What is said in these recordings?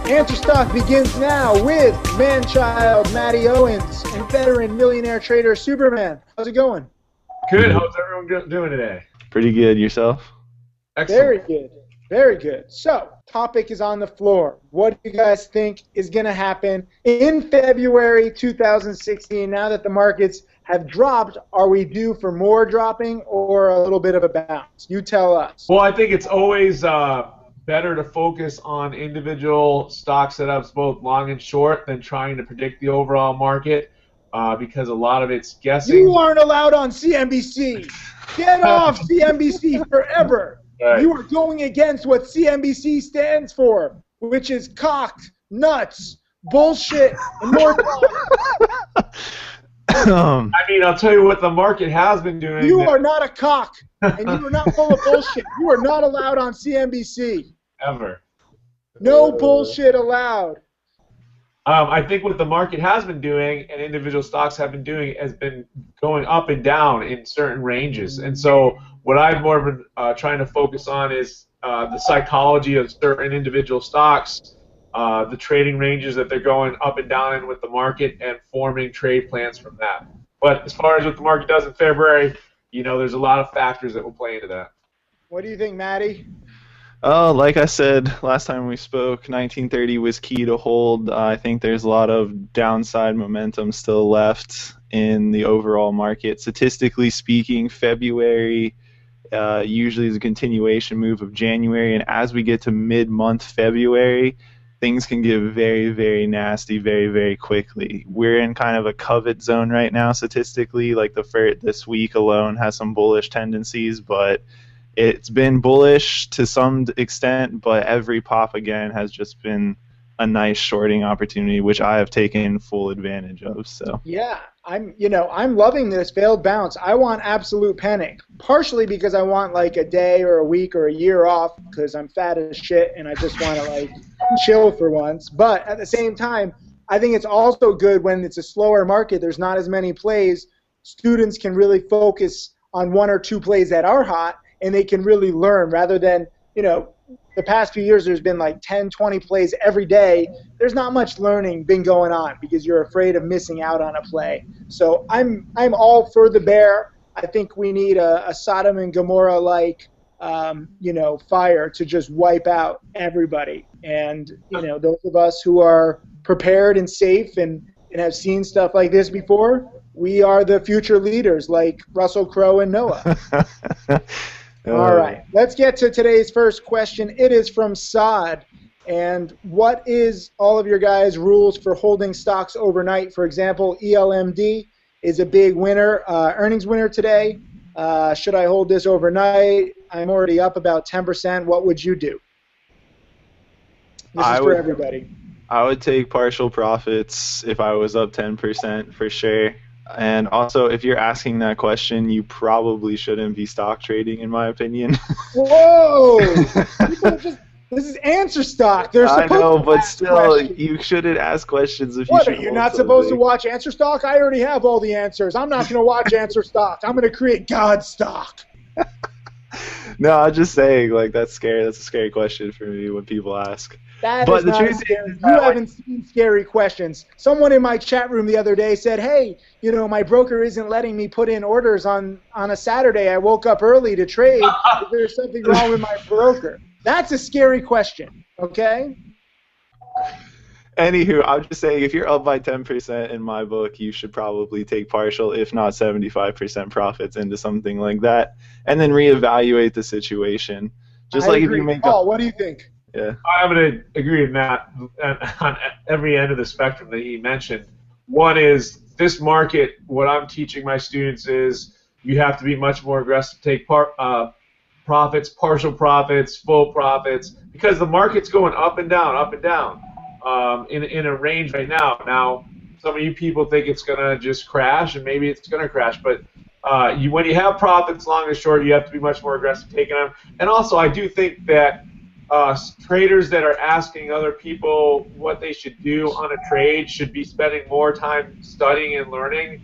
AnswerStock begins now with man-child Matty Owens and veteran millionaire trader Superman. How's it going? Good. How's everyone doing today? Pretty good. Yourself? Excellent. Very good. Very good. So, topic is on the floor. What do you guys think is going to happen in February 2016? Now that the markets have dropped, are we due for more dropping or a little bit of a bounce? You tell us. Well, I think it's always better to focus on individual stock setups, both long and short, than trying to predict the overall market because a lot of it's guessing. You aren't allowed on CNBC. Get off CNBC forever. Right. You are going against what CNBC stands for, which is cocked, nuts, bullshit, and more cock. I mean, I'll tell you what the market has been doing. You are not a cock, and you are not full of bullshit. You are not allowed on CNBC. Ever. No bullshit allowed. I think what the market has been doing and individual stocks have been doing has been going up and down in certain ranges. And so what I've more been trying to focus on is the psychology of certain individual stocks, the trading ranges that they're going up and down in with the market, and forming trade plans from that. But as far as what the market does in February, you know, there's a lot of factors that will play into that. What do you think, Matty? Oh, like I said last time we spoke, 1930 was key to hold. I think there's a lot of downside momentum still left in the overall market. Statistically speaking, February usually is a continuation move of January, and as we get to mid-month February, things can get very, very nasty very, very quickly. We're in kind of a covet zone right now statistically. Like this week alone has some bullish tendencies, but it's been bullish to some extent, but every pop again has just been a nice shorting opportunity, which I have taken full advantage of. So yeah, I'm loving this failed bounce. I want absolute panic, partially because I want like a day or a week or a year off because I'm fat as shit and I just want to like chill for once. But at the same time, I think it's also good when it's a slower market. There's not as many plays. Students can really focus on one or two plays that are hot, and they can really learn rather than, the past few years there's been like 10, 20 plays every day. There's not much learning been going on because you're afraid of missing out on a play. So I'm all for the bear. I think we need a Sodom and Gomorrah-like, fire to just wipe out everybody. And, those of us who are prepared and safe and have seen stuff like this before, we are the future leaders like Russell Crowe and Noah. All right, let's get to today's first question. It is from Saad. And what is all of your guys' rules for holding stocks overnight? For example, ELMD is a big winner, earnings winner today. Should I hold this overnight? I'm already up about 10%. What would you do? This is for everybody. I would take partial profits if I was up 10% for sure. And also, if you're asking that question, you probably shouldn't be stock trading, in my opinion. Whoa! This is AnswerStock. I know, but still, you shouldn't ask questions if you should. What, are you not supposed to watch AnswerStock? I already have all the answers. I'm not going to watch AnswerStock. I'm going to create God stock. No, I'm just saying, like, that's scary. That's a scary question for me when people ask. But the truth is, you haven't seen scary questions. Someone in my chat room the other day said, hey, my broker isn't letting me put in orders on a Saturday. I woke up early to trade. Is there something wrong with my broker? That's a scary question, okay? Anywho, I'm just saying, if you're up by 10% in my book, you should probably take partial, if not 75% profits into something like that, and then reevaluate the situation. Just like agree. If you make Paul, what do you think? Yeah. I'm going to agree with Matt on every end of the spectrum that he mentioned. One is this market, what I'm teaching my students is you have to be much more aggressive, take profits, partial profits, full profits, because the market's going up and down, in a range right now. Now, some of you people think it's going to just crash, and maybe it's going to crash, but when you have profits long and short, you have to be much more aggressive taking them. And also, I do think that traders that are asking other people what they should do on a trade should be spending more time studying and learning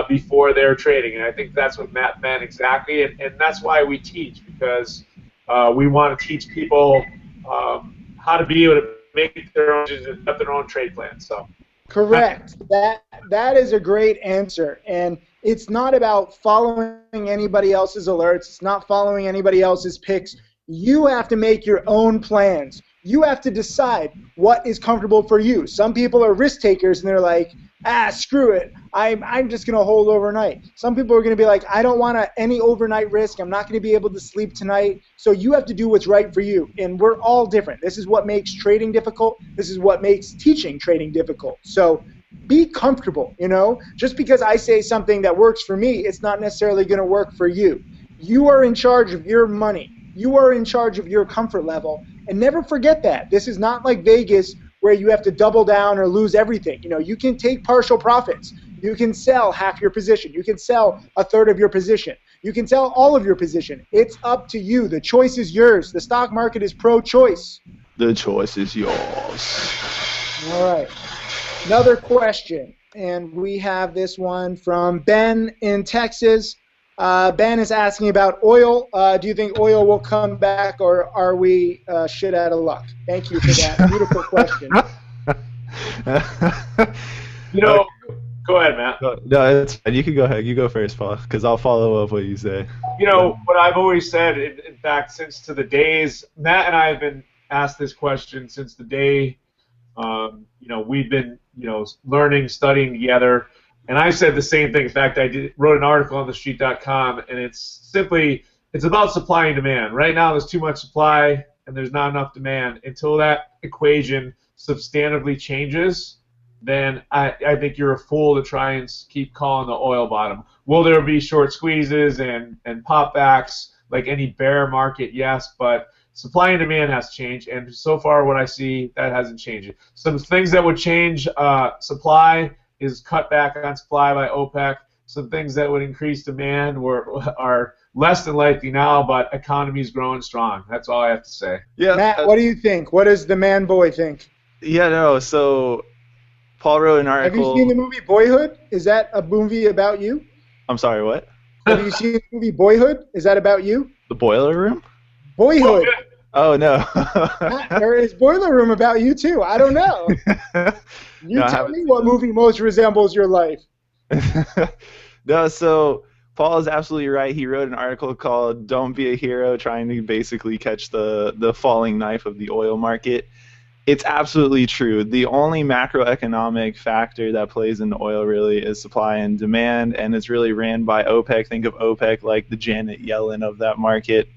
before they're trading. And I think that's what Matt meant exactly. And that's why we teach, because we want to teach people how to be able to make their own decisions, have their own trade plan. So. Correct. That is a great answer. And it's not about following anybody else's alerts. It's not following anybody else's picks. You have to make your own plans. You have to decide what is comfortable for you. Some people are risk takers and they're like, screw it. I'm just going to hold overnight. Some people are going to be like, I don't want any overnight risk. I'm not going to be able to sleep tonight. So you have to do what's right for you. And we're all different. This is what makes trading difficult. This is what makes teaching trading difficult. So be comfortable, you know. Just because I say something that works for me, it's not necessarily going to work for you. You are in charge of your money. You are in charge of your comfort level. And never forget that. This is not like Vegas where you have to double down or lose everything. You know, you can take partial profits. You can sell half your position. You can sell a third of your position. You can sell all of your position. It's up to you. The choice is yours. The stock market is pro-choice. The choice is yours. All right. Another question, and we have this one from Ben in Texas. Ben is asking about oil. Do you think oil will come back, or are we shit out of luck? Thank you for that beautiful question. You know, go ahead, Matt. No, it's fine. You can go ahead. You go first, Paul, because I'll follow up what you say. You know, what I've always said, in fact, since to the days, Matt and I have been asked this question since the day, you know, we've been, you know, learning, studying together. And I said the same thing. In fact, wrote an article on thestreet.com, and it's about supply and demand. Right now, there's too much supply, and there's not enough demand. Until that equation substantively changes, then I think you're a fool to try and keep calling the oil bottom. Will there be short squeezes and popbacks like any bear market? Yes, but supply and demand has changed, and so far what I see, that hasn't changed. Some things that would change supply is cut back on supply by OPEC. Some things that would increase demand are less than likely now, but economy's growing strong. That's all I have to say. Yeah, Matt, what do you think? What does the man boy think? Yeah, no, so Paul wrote an article. Have you seen the movie Boyhood? Is that a movie about you? I'm sorry, what? Have you seen the movie Boyhood? Is that about you? The Boiler Room? Boyhood. Oh, no. Or is Boiler Room about you, too? I don't know. You tell me what movie most resembles your life. No, so Paul is absolutely right. He wrote an article called Don't Be a Hero, trying to basically catch the falling knife of the oil market. It's absolutely true. The only macroeconomic factor that plays into oil really is supply and demand, and it's really ran by OPEC. Think of OPEC like the Janet Yellen of that market.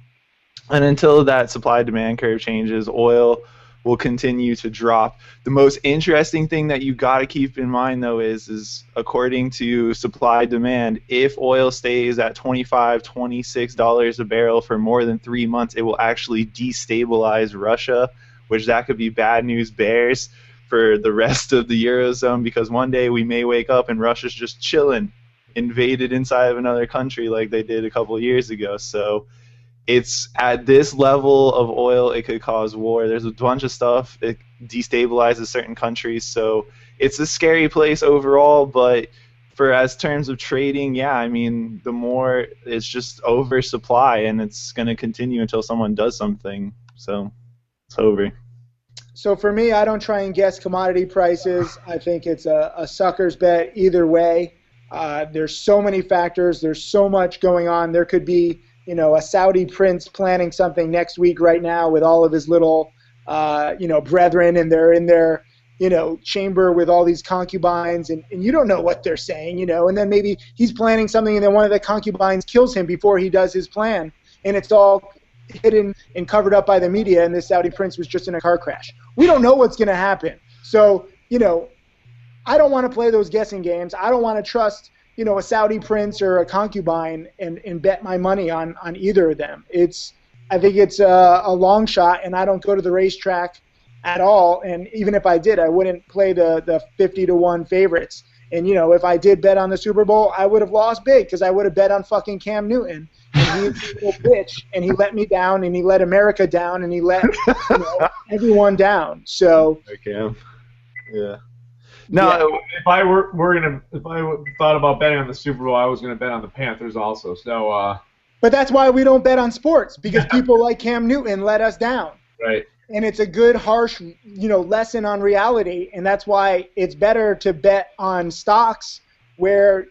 And until that supply-demand curve changes, oil will continue to drop. The most interesting thing that you got to keep in mind, though, is according to supply-demand, if oil stays at $25, $26 a barrel for more than 3 months, it will actually destabilize Russia, which that could be bad news bears for the rest of the Eurozone, because one day we may wake up and Russia's just chilling, invaded inside of another country like they did a couple of years ago. So it's at this level of oil, it could cause war. There's a bunch of stuff. It destabilizes certain countries. So it's a scary place overall. But for as terms of trading, yeah, I mean, the more it's just oversupply, and it's going to continue until someone does something. So it's over. So for me, I don't try and guess commodity prices. I think it's a sucker's bet either way. There's so many factors. There's so much going on. There could be, you know, a Saudi prince planning something next week right now with all of his little, you know, brethren, and they're in their, you know, chamber with all these concubines, and you don't know what they're saying, you know, and then maybe he's planning something and then one of the concubines kills him before he does his plan, and it's all hidden and covered up by the media, and this Saudi prince was just in a car crash. We don't know what's going to happen. So, you know, I don't want to play those guessing games. I don't want to trust, you know, a Saudi prince or a concubine and bet my money on either of them. I think it's a long shot, and I don't go to the racetrack at all. And even if I did, I wouldn't play the 50-1 favorites. And, you know, if I did bet on the Super Bowl, I would have lost big because I would have bet on fucking Cam Newton. And he's a little bitch, and he let me down, and he let America down, and he let, you know, everyone down. So. Cam. Yeah. No, if I thought about betting on the Super Bowl, I was gonna bet on the Panthers also. So. But that's why we don't bet on sports, because people like Cam Newton let us down. Right. and it's a good, harsh, lesson on reality, and that's why it's better to bet on stocks where,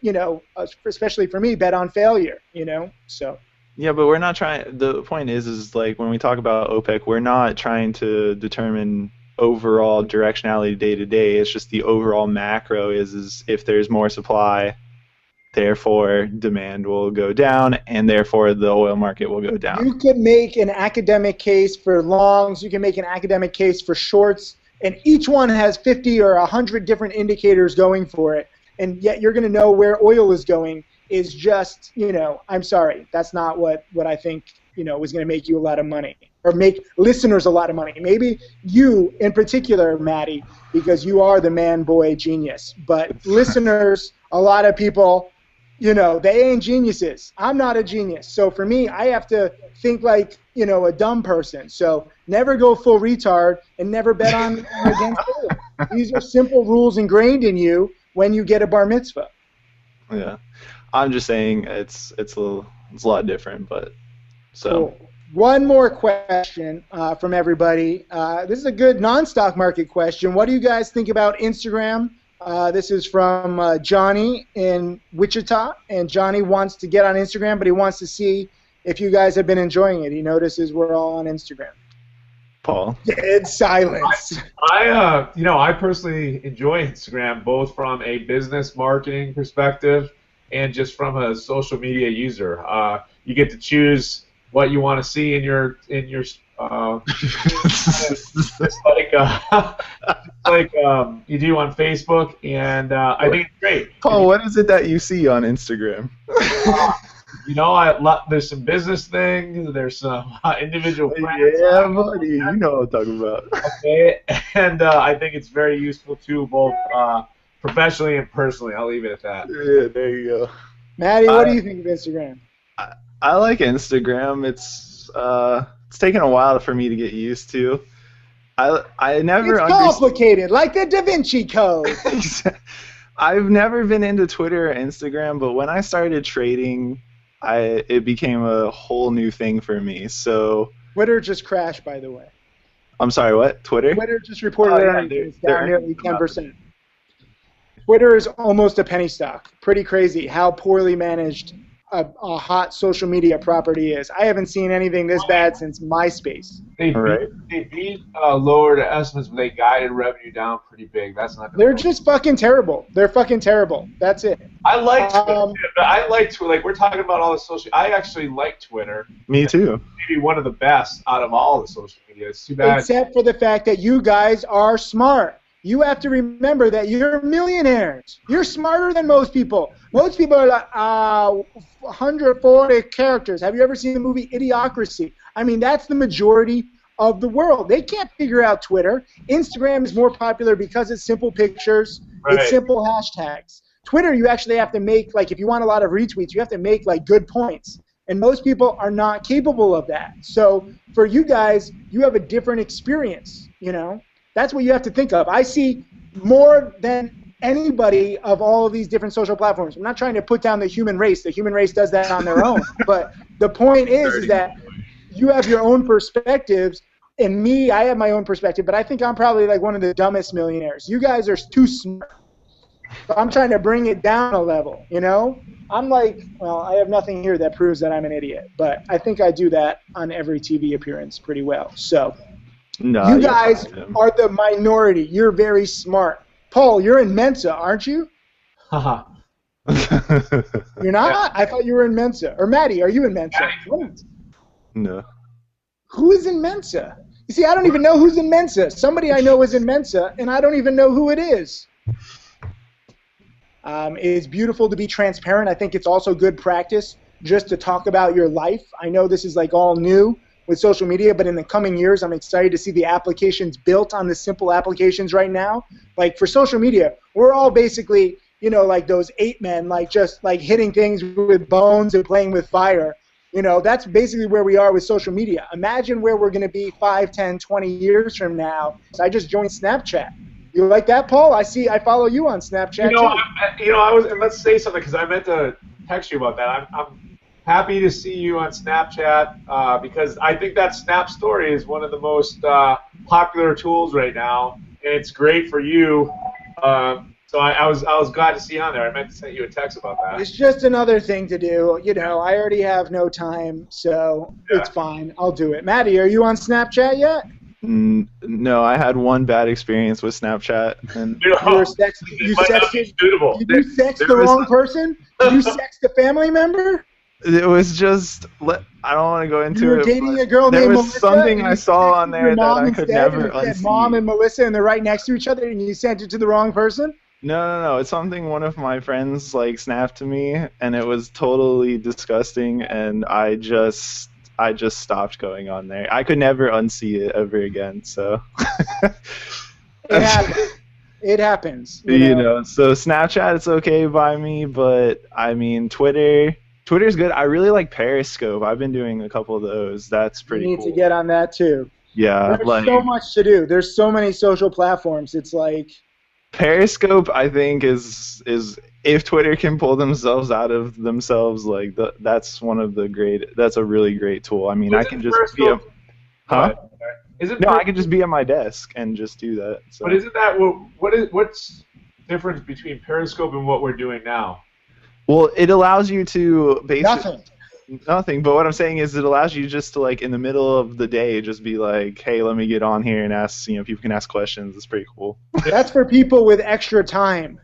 especially for me, bet on failure, so. Yeah, but we're not trying. The point is like when we talk about OPEC, we're not trying to determine overall directionality day to day. It's just the overall macro is if there's more supply, therefore demand will go down, and therefore the oil market will go down. You could make an academic case for longs. You can make an academic case for shorts, and each one has 50 or 100 different indicators going for it, and yet you're going to know where oil is going. Is just, I'm sorry, that's not what I think, was going to make you a lot of money or make listeners a lot of money. Maybe you in particular, Maddie, because you are the man-boy genius. But listeners, a lot of people, they ain't geniuses. I'm not a genius. So for me, I have to think like, a dumb person. So never go full retard and never bet on against oil. These are simple rules ingrained in you when you get a bar mitzvah. Yeah. I'm just saying it's a lot different, but so. Cool. One more question from everybody. This is a good non-stock market question. What do you guys think about Instagram? This is from Johnny in Wichita, and Johnny wants to get on Instagram, but he wants to see if you guys have been enjoying it. He notices we're all on Instagram. Paul. Dead silence. I personally enjoy Instagram both from a business marketing perspective and just from a social media user. You get to choose what you want to see in your it's like you do on Facebook, and I think it's great. Paul, what is it that you see on Instagram? There's some business things. There's some individual friends. Yeah, buddy, you know what I'm talking about. Okay, and I think it's very useful too, both professionally and personally. I'll leave it at that. Yeah, there you go. Maddie, what do you think of Instagram? I like Instagram. It's taken a while for me to get used to. I never. It's complicated, like the Da Vinci Code. I've never been into Twitter or Instagram, but when I started trading, it became a whole new thing for me. So Twitter just crashed, by the way. I'm sorry, what? Twitter? Twitter just reported earnings down nearly 10%. Twitter is almost a penny stock. Pretty crazy how poorly managed a hot social media property is. I haven't seen anything this bad since MySpace. They lowered estimates, but they guided revenue down pretty big. That's not. They're just fucking terrible. They're fucking terrible. That's it. I like Twitter. I like Twitter. Like, we're talking about all the social. I actually like Twitter. Me too. Maybe one of the best out of all the social media. It's too bad. Except for the fact that you guys are smart. You have to remember that you're millionaires. You're smarter than most people. Most people are like 140 characters. Have you ever seen the movie Idiocracy? I mean, that's the majority of the world. They can't figure out Twitter. Instagram is more popular because it's simple pictures. Right. It's simple hashtags. Twitter, you actually have to make, like, if you want a lot of retweets, you have to make, like, good points. And most people are not capable of that. So for you guys, you have a different experience, That's what you have to think of. I see more than anybody of all of these different social platforms. I'm not trying to put down the human race. The human race does that on their own. But the point is that you have your own perspectives, and me, I have my own perspective, but I think I'm probably like one of the dumbest millionaires. You guys are too smart. But I'm trying to bring it down a level, I'm like, well, I have nothing here that proves that I'm an idiot, but I think I do that on every TV appearance pretty well. So no, you guys are the minority. You're very smart. Paul, you're in Mensa, aren't you? Haha. You're not? I thought you were in Mensa. Or Maddie, are you in Mensa? No. Who is in Mensa? You see, I don't even know who's in Mensa. Somebody I know is in Mensa, and I don't even know who it is. It's beautiful to be transparent. I think it's also good practice just to talk about your life. I know this is like all new with social media, but in the coming years, I'm excited to see the applications built on the simple applications right now. Like for social media, we're all basically, like those ape men, like just like hitting things with bones and playing with fire. That's basically where we are with social media. Imagine where we're going to be 5, 10, 20 years from now. So I just joined Snapchat. You like that, Paul? I follow you on Snapchat too. Let's say something because I meant to text you about that. happy to see you on Snapchat because I think that Snap Story is one of the most popular tools right now, and it's great for you. So I was glad to see you on there. I meant to send you a text about that. It's just another thing to do. You know, I already have no time, so it's fine. I'll do it. Maddie, are you on Snapchat yet? No, I had one bad experience with Snapchat. And you Did you sext the wrong person? Did you sext a family member? It was just, I don't want to go into it. You were dating a girl named Melissa? There was something I saw on there that I could never unsee. Mom and Melissa, and they're right next to each other, and you sent it to the wrong person? No. It's something one of my friends snapped to me, and it was totally disgusting, and I just stopped going on there. I could never unsee it ever again. So it happens. It happens. You know. So Snapchat, it's okay by me, but I mean Twitter's good. I really like Periscope. I've been doing a couple of those. That's pretty cool. You need to get on that too. Yeah. There's so much to do. There's so many social platforms. It's like Periscope, I think, is if Twitter can pull themselves out of themselves, that's one of the great. That's a really great tool. I mean, I can just be a. Huh? I can just be at my desk and just do that. So. But isn't that what's difference between Periscope and what we're doing now? Well, it allows you to basically nothing. But what I'm saying is, it allows you just to in the middle of the day, just be like, "Hey, let me get on here and ask." People can ask questions. It's pretty cool. That's for people with extra time.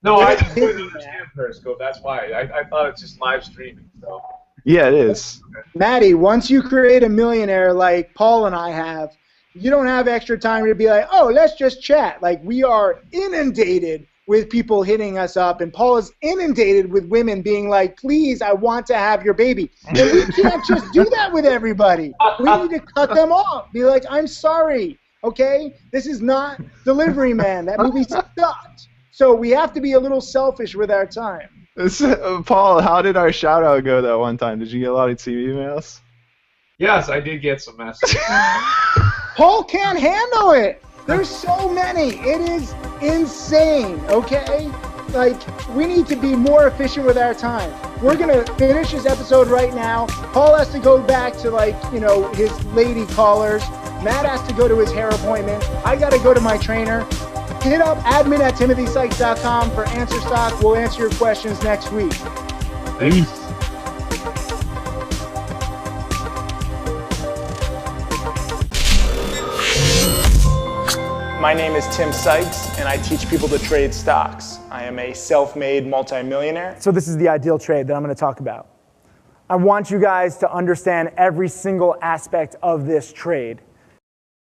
No, I just didn't understand Periscope. That's why I thought it's just live streaming. So. Yeah, it is. Maddie, once you create a Millionaire like Paul and I have, you don't have extra time to be like, "Oh, let's just chat." We are inundated with people hitting us up, and Paul is inundated with women being like, "Please, I want to have your baby." And we can't just do that with everybody. We need to cut them off. Be like, "I'm sorry, okay? This is not Delivery Man. That movie sucked." So we have to be a little selfish with our time. Paul, how did our shout-out go that one time? Did you get a lot of TV emails? Yes, I did get some messages. Paul can't handle it. There's so many. It is insane, okay? We need to be more efficient with our time. We're going to finish this episode right now. Paul has to go back to, his lady callers. Matt has to go to his hair appointment. I got to go to my trainer. Hit up admin@timothysykes.com for AnswerStock. We'll answer your questions next week. Peace. My name is Tim Sykes, and I teach people to trade stocks. I am a self-made multimillionaire. So this is the ideal trade that I'm going to talk about. I want you guys to understand every single aspect of this trade.